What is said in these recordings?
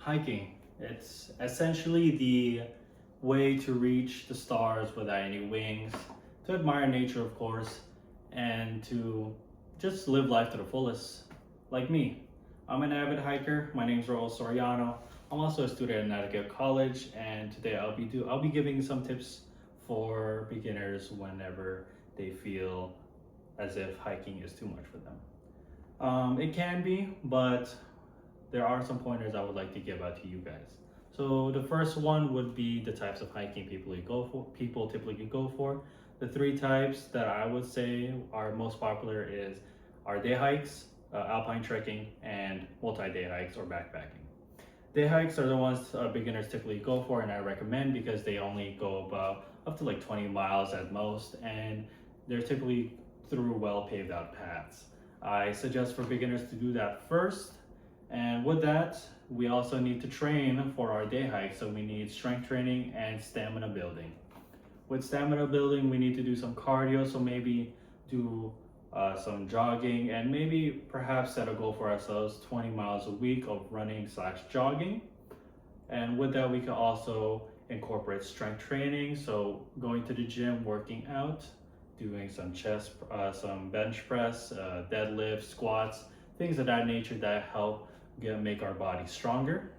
Hiking. It's essentially the way to reach the stars without any wings, to admire nature, of course, and to just live life to the fullest, like me. I'm an avid hiker. My name's Raul Soriano. I'm also a student at Connecticut College, and today I'll be giving some tips for beginners whenever they feel as if hiking is too much for them. It can be, but there are some pointers I would like to give out to you guys. So the first one would be the types of hiking people typically go for. The three types that I would say are most popular are day hikes, alpine trekking, and multi-day hikes or backpacking. Day hikes are the ones beginners typically go for, and I recommend because they only go about up to like 20 miles at most, and they're typically through well paved out paths. I suggest for beginners to do that first, and with that, we also need to train for our day hike. So we need strength training and stamina building. With stamina building, we need to do some cardio. So maybe do some jogging, and maybe perhaps set a goal for ourselves 20 miles a week of running / jogging. And with that, we can also incorporate strength training. So going to the gym, working out, doing some some bench press, deadlifts, squats, things of that nature that help make our body stronger.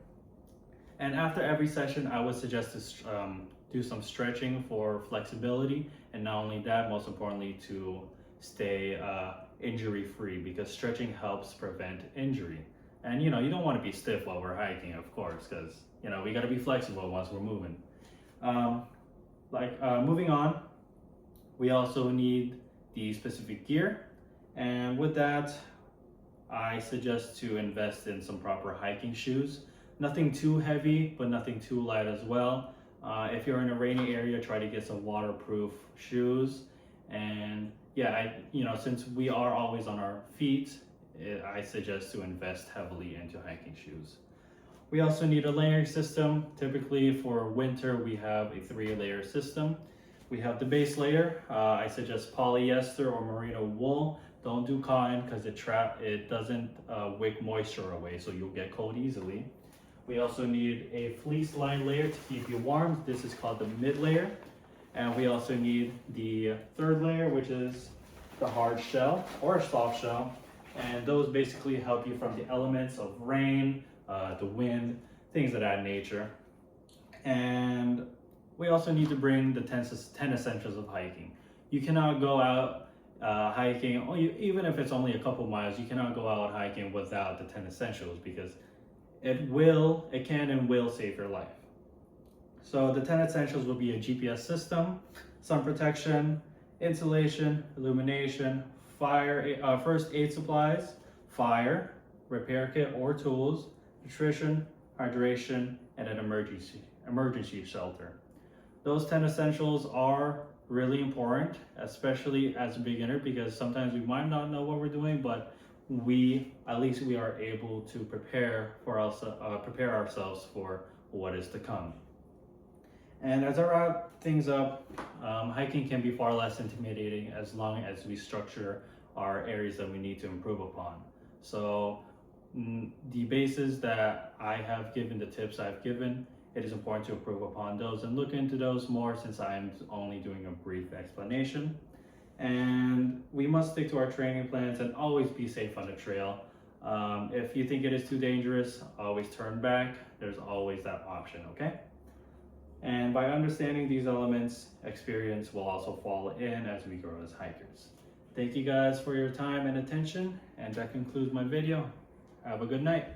And after every session, I would suggest to do some stretching for flexibility, and not only that, most importantly, to stay injury free, because stretching helps prevent injury. And you don't want to be stiff while we're hiking, of course, because we got to be flexible once we're moving. Moving on, we also need the specific gear, and with that, I suggest to invest in some proper hiking shoes. Nothing too heavy, but nothing too light as well. If you're in a rainy area, try to get some waterproof shoes. And yeah, since we are always on our feet, I suggest to invest heavily into hiking shoes. We also need a layering system. Typically for winter, we have a 3-layer system. We have the base layer. I suggest polyester or merino wool. Don't do cotton because it doesn't wick moisture away, so you'll get cold easily. We also need a fleece lined layer to keep you warm. This is called the mid layer. And we also need the 3rd layer, which is the hard shell or a soft shell. And those basically help you from the elements of rain, the wind, things of that nature. And we also need to bring the 10 essentials of hiking. You cannot go out hiking, even if it's only a couple miles, you cannot go out hiking without the 10 essentials, because it can and will save your life. So the 10 essentials will be a GPS system, sun protection, insulation, illumination, fire, first aid supplies, fire, repair kit or tools, nutrition, hydration, and an emergency shelter. Those 10 essentials are really important, especially as a beginner, because sometimes we might not know what we're doing, but at least we are able to prepare ourselves for what is to come. And as I wrap things up, hiking can be far less intimidating as long as we structure our areas that we need to improve upon. So the bases that I have given, the tips I've given, it is important to improve upon those and look into those more, since I'm only doing a brief explanation. And we must stick to our training plans and always be safe on the trail. If you think it is too dangerous, always turn back. There's always that option, okay? And by understanding these elements, experience will also fall in as we grow as hikers. Thank you guys for your time and attention, and that concludes my video. Have a good night.